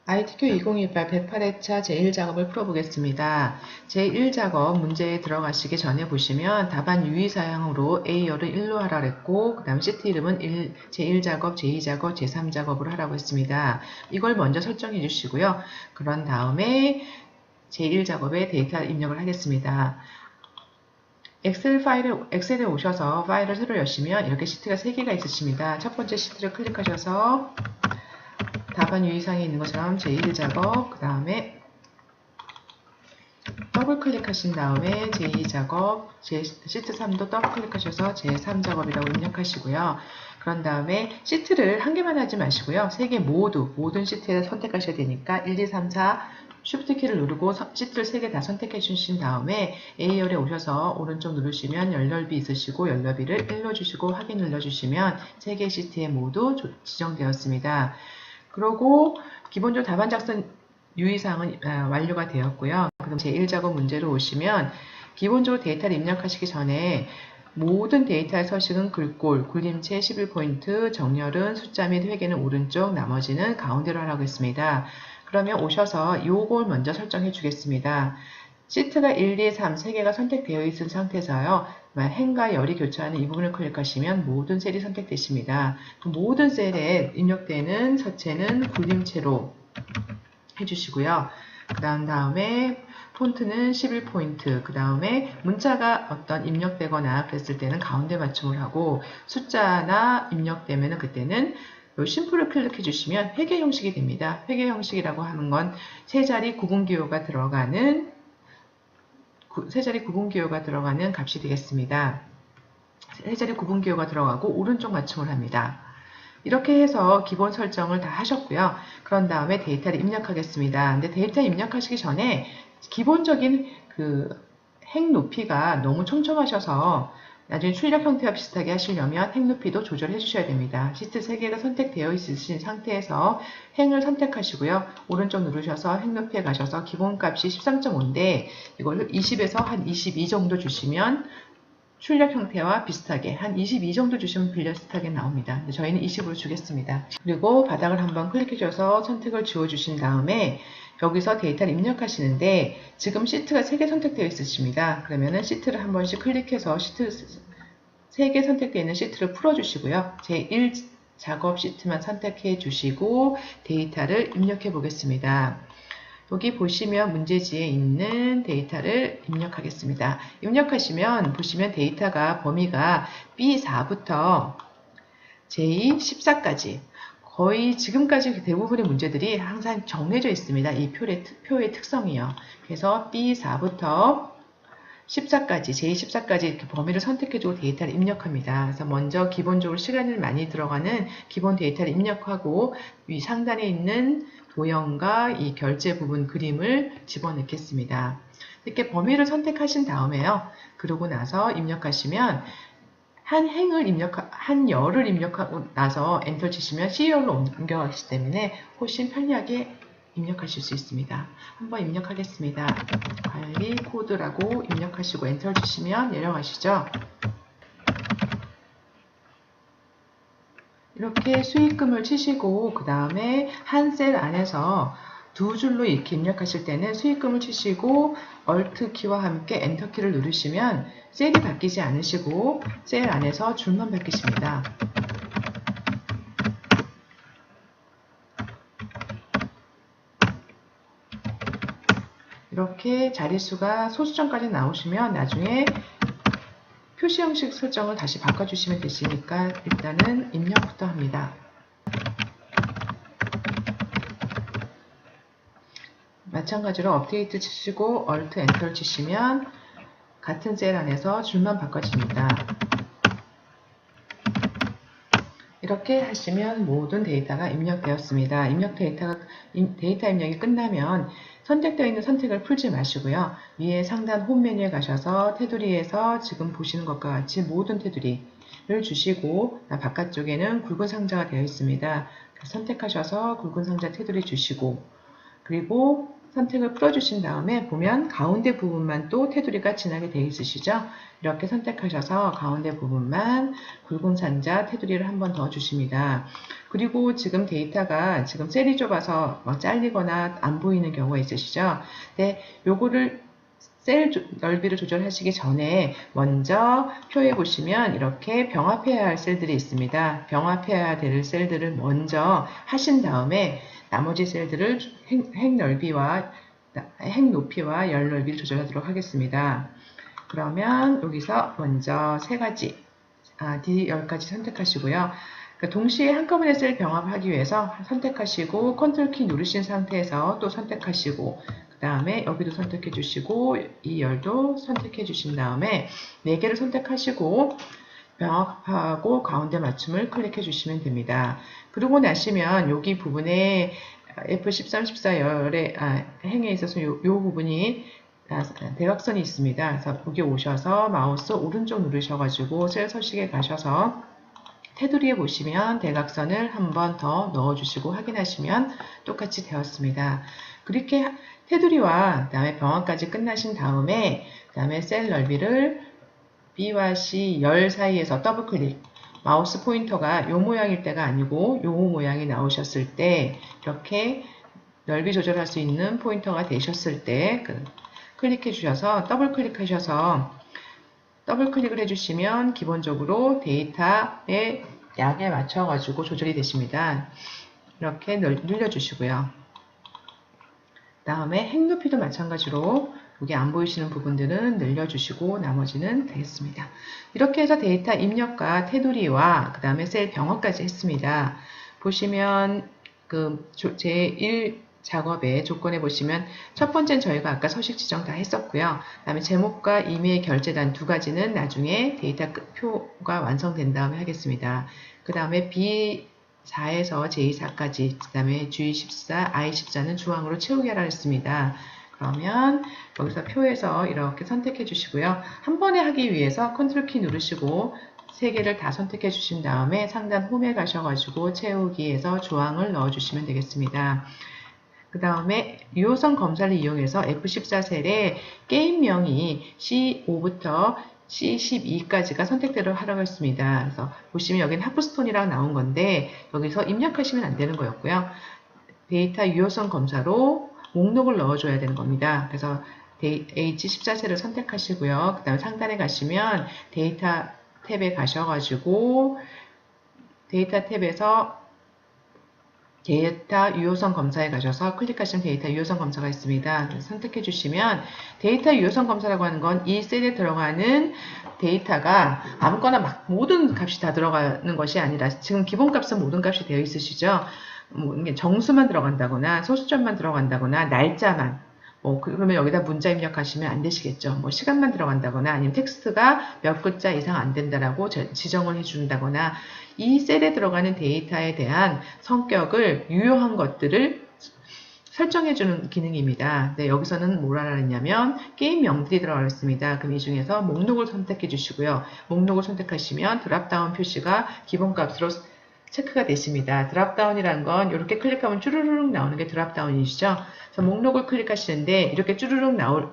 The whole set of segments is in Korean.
ITQ 2028 108회차 제1작업을 풀어보겠습니다. 제1작업 문제에 들어가시기 전에 보시면 답안 유의사항으로 A열을 1로 하라 그랬고 그 다음 시트 이름은 제1작업, 제2작업, 제3작업으로 하라고 했습니다. 이걸 먼저 설정해 주시고요. 그런 다음에 제1작업에 데이터 입력을 하겠습니다. 엑셀에 오셔서 파일을 새로 여시면 이렇게 시트가 3개가 있으십니다. 첫 번째 시트를 클릭하셔서 답안 유의사항에 있는 것처럼 제1작업, 그 다음에 더블 클릭하신 다음에 제2작업, 시트 3도 더블 클릭하셔서 제3작업이라고 입력하시고요. 그런 다음에 시트를 한 개만 하지 마시고요. 3개 모든 시트에 선택하셔야 되니까 1, 2, 3, 4 쉬프트 키를 누르고 시트를 3개 다 선택해 주신 다음에 A열에 오셔서 오른쪽 누르시면 열넓이 있으시고 열넓이를 1로 주시고 확인 눌러주시면 3개 시트에 모두 지정되었습니다. 그리고 기본적으로 답안 작성 유의사항은 완료가 되었고요. 그럼 제1작업 문제로 오시면 기본적으로 데이터를 입력하시기 전에 모든 데이터의 서식은 글꼴, 굴림체 11포인트, 정렬은 숫자 및 회계는 오른쪽, 나머지는 가운데로 하라고 했습니다. 그러면 오셔서 요걸 먼저 설정해 주겠습니다. 시트가 1, 2, 3, 3개가 선택되어 있는 상태에서요. 행과 열이 교차하는 이 부분을 클릭하시면 모든 셀이 선택되십니다. 모든 셀에 입력되는 서체는 굴림체로 해주시고요. 그 다음에 폰트는 11포인트, 그 다음에 문자가 어떤 입력되거나 그랬을 때는 가운데 맞춤을 하고 숫자나 입력되면 그때는 요 심플을 클릭해 주시면 회계 형식이 됩니다. 회계 형식이라고 하는 건 세 자리 구분기호가 들어가는 값이 되겠습니다. 세 자리 구분기호가 들어가고 오른쪽 맞춤을 합니다. 이렇게 해서 기본 설정을 다 하셨고요. 그런 다음에 데이터를 입력하겠습니다. 근데 데이터 입력하시기 전에 기본적인 행 높이가 너무 촘촘하셔서 나중에 출력 형태와 비슷하게 하시려면 행 높이도 조절해 주셔야 됩니다. 시트 3개가 선택되어 있으신 상태에서 행을 선택하시고요. 오른쪽 누르셔서 행 높이에 가셔서 기본값이 13.5인데 이걸 20에서 한 22 정도 주시면 출력 형태와 비슷하게 한 22 정도 주시면 비슷하게 나옵니다. 저희는 20으로 주겠습니다. 그리고 바닥을 한번 클릭해 줘서 선택을 지워 주신 다음에 여기서 데이터를 입력하시는데 지금 시트가 3개 선택되어 있으십니다. 그러면은 시트를 한 번씩 클릭해서 시트 3개 선택되어 있는 시트를 풀어 주시고요. 제1작업 시트만 선택해 주시고 데이터를 입력해 보겠습니다. 여기 보시면 문제지에 있는 데이터를 입력하겠습니다. 입력하시면 보시면 데이터가 범위가 B4부터 J14까지 거의 지금까지 대부분의 문제들이 항상 정해져 있습니다. 이 표의 특성이요. 그래서 B4부터 14까지, J14까지 이렇게 범위를 선택해주고 데이터를 입력합니다. 그래서 먼저 기본적으로 시간이 많이 들어가는 기본 데이터를 입력하고 위 상단에 있는 도형과 이 결제 부분 그림을 집어넣겠습니다. 이렇게 범위를 선택하신 다음에요. 그러고 나서 입력하시면 한 열을 입력하고 나서 엔터 치시면 C열로 옮겨가시기 때문에 훨씬 편리하게 입력하실 수 있습니다. 한번 입력하겠습니다. 관리 코드라고 입력하시고 엔터 치시면 내려가시죠. 이렇게 수익금을 치시고 그 다음에 한 셀 안에서 두 줄로 이렇게 입력하실 때는 수익금을 치시고 Alt 키와 함께 엔터 키를 누르시면 셀이 바뀌지 않으시고 셀 안에서 줄만 바뀌십니다. 이렇게 자릿수가 소수점까지 나오시면 나중에 표시 형식 설정을 다시 바꿔주시면 되시니까 일단은 입력부터 합니다. 마찬가지로 업데이트 치시고 Alt 엔터를 치시면 같은 셀 안에서 줄만 바꿔집니다. 이렇게 하시면 모든 데이터가 입력되었습니다. 데이터 입력이 끝나면 선택되어 있는 선택을 풀지 마시고요. 위에 상단 홈 메뉴에 가셔서 테두리에서 지금 보시는 것과 같이 모든 테두리를 주시고 바깥쪽에는 굵은 상자가 되어 있습니다. 선택하셔서 굵은 상자 테두리 주시고 그리고 선택을 풀어주신 다음에 보면 가운데 부분만 또 테두리가 지나게 되어 있으시죠? 이렇게 선택하셔서 가운데 부분만 굵은 산자 테두리를 한 번 더 주십니다. 그리고 지금 데이터가 지금 셀이 좁아서 막 잘리거나 안 보이는 경우가 있으시죠? 네, 요거를 셀 넓이를 조절하시기 전에 먼저 표에 보시면 이렇게 병합해야 할 셀들이 있습니다. 병합해야 될 셀들을 먼저 하신 다음에 나머지 셀들을 행 넓이와 행 높이와 열 넓이를 조절하도록 하겠습니다. 그러면 여기서 먼저 세 가지, D10가지 선택하시고요. 그러니까 동시에 한꺼번에 셀 병합하기 위해서 선택하시고 컨트롤 키 누르신 상태에서 또 선택하시고 그 다음에 여기도 선택해 주시고 이 열도 선택해 주신 다음에 4개를 선택하시고 병합하고 가운데 맞춤을 클릭해 주시면 됩니다. 그러고 나시면 여기 부분에 F13, 14 열의 행에 있어서 요 부분이 대각선이 있습니다. 그래서 여기 오셔서 마우스 오른쪽 누르셔가지고 셀 서식에 가셔서 테두리에 보시면 대각선을 한 번 더 넣어주시고 확인하시면 똑같이 되었습니다. 그렇게 테두리와 그다음에 병합까지 끝나신 다음에 그다음에 셀 넓이를 B와 C 열 사이에서 더블 클릭. 마우스 포인터가 요 모양일 때가 아니고 요 모양이 나오셨을 때 이렇게 넓이 조절할 수 있는 포인터가 되셨을 때 클릭해 주셔서 더블 클릭하셔서 더블 클릭을 해주시면 기본적으로 데이터의 양에 맞춰 가지고 조절이 되십니다. 이렇게 늘려주시고요. 다음에 행 높이도 마찬가지로 여기 안 보이시는 부분들은 늘려주시고 나머지는 되겠습니다. 이렇게 해서 데이터 입력과 테두리와 그 다음에 셀 병합까지 했습니다. 보시면 그 제1 작업의 조건에 보시면 첫 번째는 저희가 아까 서식 지정 다 했었고요. 그 다음에 제목과 임의 결제단 두 가지는 나중에 데이터 표가 완성된 다음에 하겠습니다. 그 다음에 B4에서 J4까지, 그 다음에 G14, I14는 주황으로 채우기 하라 했습니다. 그러면 여기서 표에서 이렇게 선택해 주시고요. 한 번에 하기 위해서 컨트롤 키 누르시고 3개를 다 선택해 주신 다음에 상단 홈에 가셔가지고 채우기에서 주황을 넣어 주시면 되겠습니다. 그 다음에 유효성 검사를 이용해서 F14 셀에 게임명이 C5부터 C12까지가 선택대로 하라고 했습니다. 그래서 보시면 여기는 하프스톤이라고 나온 건데 여기서 입력하시면 안 되는 거였고요. 데이터 유효성 검사로 목록을 넣어줘야 되는 겁니다. 그래서 H14셀을 선택하시고요. 그 다음에 상단에 가시면 데이터 탭에 가셔가지고 데이터 탭에서 데이터 유효성 검사에 가셔서 클릭하시면 데이터 유효성 검사가 있습니다. 선택해 주시면 데이터 유효성 검사라고 하는 건 이 셀에 들어가는 데이터가 아무거나 막 모든 값이 다 들어가는 것이 아니라 지금 기본 값은 모든 값이 되어 있으시죠. 정수만 들어간다거나 소수점만 들어간다거나 날짜만 그러면 여기다 문자 입력하시면 안 되시겠죠. 시간만 들어간다거나 아니면 텍스트가 몇 글자 이상 안 된다라고 지정을 해준다거나 이 셀에 들어가는 데이터에 대한 성격을 유효한 것들을 설정해주는 기능입니다. 네, 여기서는 뭐라 그랬냐면 게임 명들이 들어가 있습니다. 그럼 이 중에서 목록을 선택해 주시고요. 목록을 선택하시면 드랍다운 표시가 기본값으로 체크가 되십니다. 드랍다운이라는 건 이렇게 클릭하면 쭈루룩 나오는 게 드랍다운이시죠. 그래서 목록을 클릭하시는데 이렇게 쭈루룩 나오는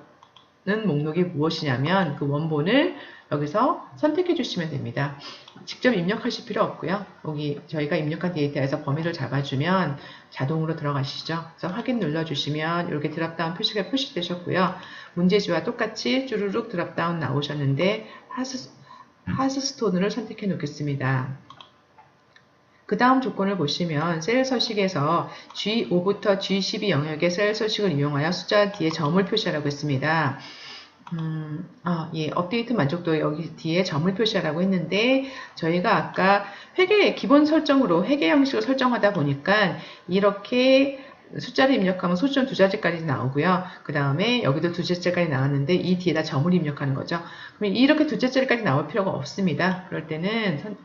목록이 무엇이냐면 그 원본을 여기서 선택해 주시면 됩니다. 직접 입력하실 필요 없고요. 여기 저희가 입력한 데이터에서 범위를 잡아주면 자동으로 들어가시죠. 그래서 확인 눌러주시면 이렇게 드랍다운 표시가 표시되셨고요. 문제지와 똑같이 쭈루룩 드랍다운 나오셨는데 하스스톤을 선택해 놓겠습니다. 그 다음 조건을 보시면 셀 서식에서 G5부터 G12 영역의 셀 서식을 이용하여 숫자 뒤에 점을 표시하라고 했습니다. 예, 업데이트 만족도 여기 뒤에 점을 표시하라고 했는데 저희가 아까 기본 설정으로 회계 형식을 설정하다 보니까 이렇게 숫자를 입력하면 소수점 2자리까지 나오고요. 그 다음에 여기도 2자리까지 나왔는데 이 뒤에다 점을 입력하는 거죠. 그러면 이렇게 2자리까지 나올 필요가 없습니다. 그럴 때는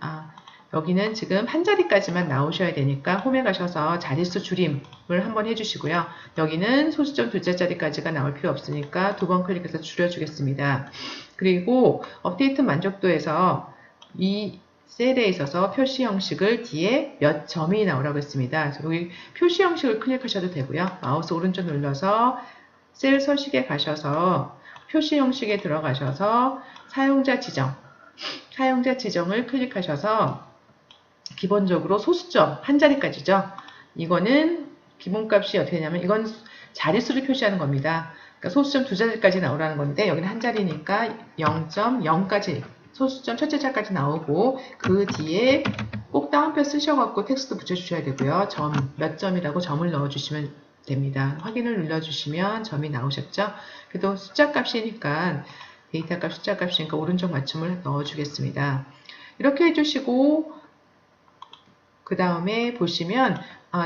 여기는 지금 한 자리까지만 나오셔야 되니까 홈에 가셔서 자릿수 줄임을 한번 해주시고요. 여기는 소수점 2자리까지가 나올 필요 없으니까 2번 클릭해서 줄여주겠습니다. 그리고 업데이트 만족도에서 이 셀에 있어서 표시 형식을 뒤에 몇 점이 나오라고 했습니다. 그래서 여기 표시 형식을 클릭하셔도 되고요. 마우스 오른쪽 눌러서 셀 서식에 가셔서 표시 형식에 들어가셔서 사용자 지정을 클릭하셔서 기본적으로 소수점 한 자리까지죠. 이거는 기본값이 어떻게 되냐면 이건 자릿수를 표시하는 겁니다. 그러니까 소수점 두 자리까지 나오라는 건데 여기는 한 자리니까 0.0까지 소수점 첫째 자까지 나오고 그 뒤에 꼭 따옴표 쓰셔갖고 텍스트 붙여주셔야 되고요. 몇 점이라고 점을 넣어주시면 됩니다. 확인을 눌러주시면 점이 나오셨죠? 그래도 숫자 값이니까 데이터 값 숫자 값이니까 오른쪽 맞춤을 넣어주겠습니다. 이렇게 해주시고 그 다음에 보시면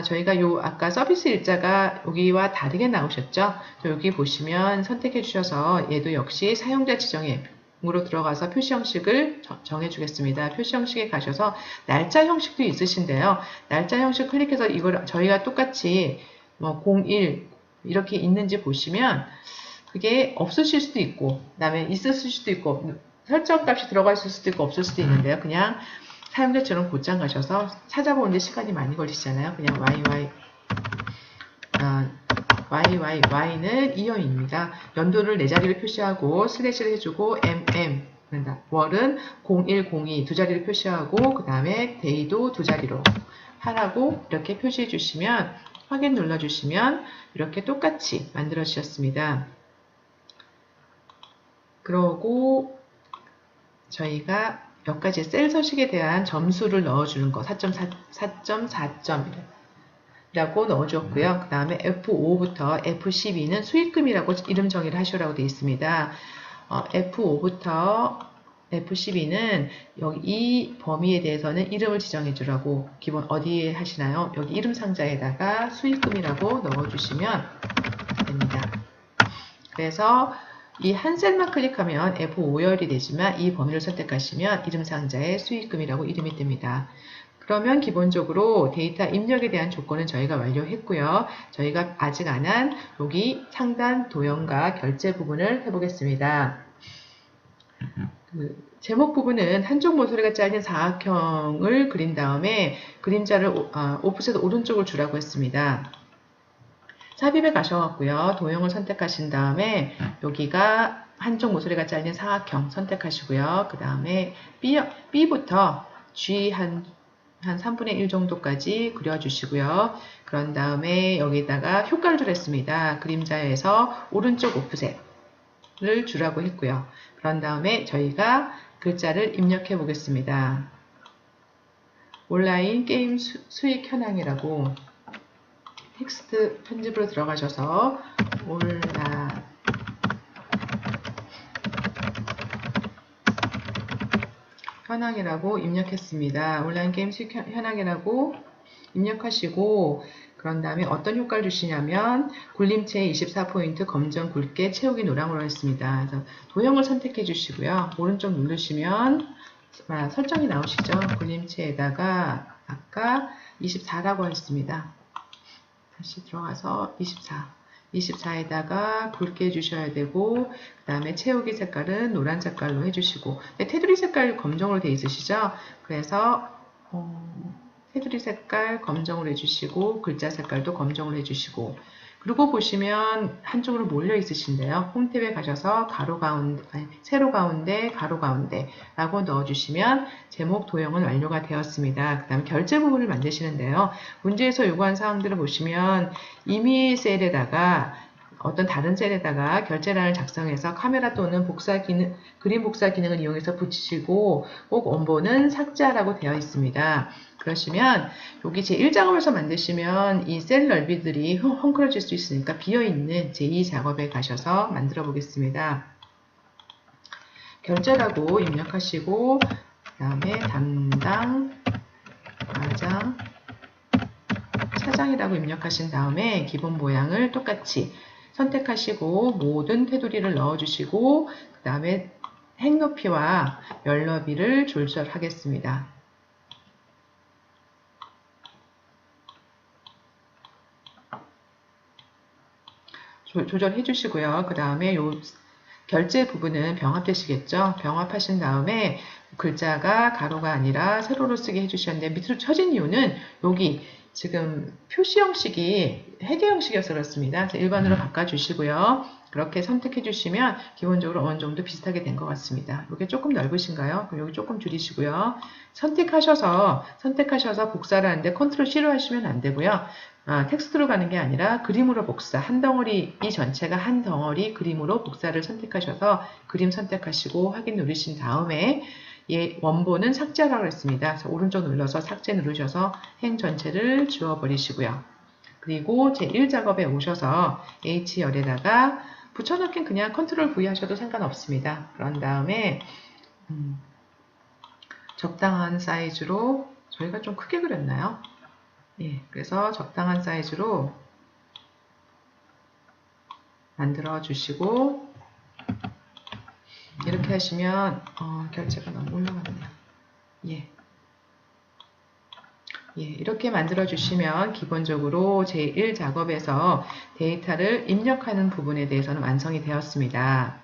저희가 아까 서비스 일자가 여기와 다르게 나오셨죠? 여기 보시면 선택해 주셔서 얘도 역시 사용자 지정으로 들어가서 표시 형식을 정해 주겠습니다. 표시 형식에 가셔서 날짜 형식도 있으신데요. 날짜 형식 클릭해서 이걸 저희가 똑같이 01 이렇게 있는지 보시면 그게 없으실 수도 있고 그다음에 있으실 수도 있고 설정 값이 들어가 있을 수도 있고 없을 수도 있는데요. 그냥 사용자처럼 곧장 가셔서 찾아보는데 시간이 많이 걸리시잖아요. 그냥 YYY는 이어입니다. 연도를 4자리를 표시하고 슬래시를 해주고 월은 0102 두 자리를 표시하고 그 다음에 데이도 두 자리로 하라고 이렇게 표시해 주시면 확인 눌러주시면 이렇게 똑같이 만들어 주셨습니다. 그러고 저희가 몇 가지 셀 서식에 대한 점수를 넣어주는 거 4.4점이라고 넣어줬고요. 그 다음에 F5부터 F12는 수익금이라고 이름 정의를 하시라고 되어 있습니다. F5부터 F12는 여기 이 범위에 대해서는 이름을 지정해 주라고 기본 어디에 하시나요? 여기 이름 상자에다가 수익금이라고 넣어주시면 됩니다. 그래서 이 한 셀만 클릭하면 F5열이 되지만 이 범위를 선택하시면 이름 상자에 수익금이라고 이름이 뜹니다. 그러면 기본적으로 데이터 입력에 대한 조건은 저희가 완료했고요. 저희가 아직 안 한 여기 상단 도형과 결제 부분을 해보겠습니다. 제목 부분은 한쪽 모서리가 잘린 사각형을 그린 다음에 그림자를 오프셋 오른쪽을 주라고 했습니다. 삽입에 가셔갖고요. 도형을 선택하신 다음에 여기가 한쪽 모서리가 잘린 사각형 선택하시고요. 그 다음에 B부터 G 한 3분의 1 정도까지 그려주시고요. 그런 다음에 여기다가 효과를 했습니다. 그림자에서 오른쪽 오프셋을 주라고 했고요. 그런 다음에 저희가 글자를 입력해 보겠습니다. 온라인 게임 수익 현황이라고 텍스트 편집으로 들어가셔서 현황이라고 입력했습니다. 온라인 게임 수익 현황이라고 입력하시고 그런 다음에 어떤 효과를 주시냐면 굴림체 24포인트 검정 굵게 채우기 노랑으로 했습니다. 그래서 도형을 선택해 주시고요. 오른쪽 누르시면 설정이 나오시죠. 굴림체에다가 아까 24라고 했습니다. 다시 들어가서 24에다가 굵게 해주셔야 되고 그 다음에 채우기 색깔은 노란 색깔로 해주시고 테두리 색깔 검정으로 되어 있으시죠? 그래서 테두리 색깔 검정으로 해주시고 글자 색깔도 검정으로 해주시고 그리고 보시면 한쪽으로 몰려 있으신데요. 홈탭에 가셔서 세로 가운데 가로 가운데 라고 넣어주시면 제목 도형은 완료가 되었습니다. 그 다음에 결제 부분을 만드시는데요. 문제에서 요구한 사항들을 보시면 이미 셀에다가 어떤 다른 셀에다가 결제란을 작성해서 카메라 또는 그림 복사 기능을 이용해서 붙이시고 꼭 원본은 삭제하라고 되어 있습니다. 그러시면 여기 제1작업에서 만드시면 이 셀 넓이들이 헝클어질 수 있으니까 비어있는 제2작업에 가셔서 만들어 보겠습니다. 결제라고 입력하시고 그 다음에 담당 과장 차장이라고 입력하신 다음에 기본 모양을 똑같이 선택하시고 모든 테두리를 넣어주시고 그 다음에 행 높이와 열 너비를 조절하겠습니다. 조절해 주시고요. 그 다음에 요 결제 부분은 병합되시겠죠? 병합하신 다음에 글자가 가로가 아니라 세로로 쓰게 해주셨는데 밑으로 쳐진 이유는 여기 지금 표시 형식이 회계 형식이어서 그렇습니다. 그래서 일반으로 바꿔주시고요. 그렇게 선택해 주시면 기본적으로 어느 정도 비슷하게 된 것 같습니다. 이게 조금 넓으신가요? 그럼 여기 조금 줄이시고요. 선택하셔서 복사를 하는데 컨트롤 C로 하시면 안 되고요. 텍스트로 가는 게 아니라 그림으로 복사, 한 덩어리, 이 전체가 한 덩어리 그림으로 복사를 선택하셔서 그림 선택하시고 확인 누르신 다음에 원본은 삭제하라고 했습니다. 그래서 오른쪽 눌러서 삭제 누르셔서 행 전체를 지워버리시고요. 그리고 제1작업에 오셔서 H열에다가 붙여넣긴 그냥 컨트롤 V 하셔도 상관없습니다. 그런 다음에 적당한 사이즈로 저희가 좀 크게 그렸나요? 예, 그래서 적당한 사이즈로 만들어 주시고 이렇게 하시면 결제가 너무 올라갔네요. 예, 이렇게 만들어 주시면 기본적으로 제1작업에서 데이터를 입력하는 부분에 대해서는 완성이 되었습니다.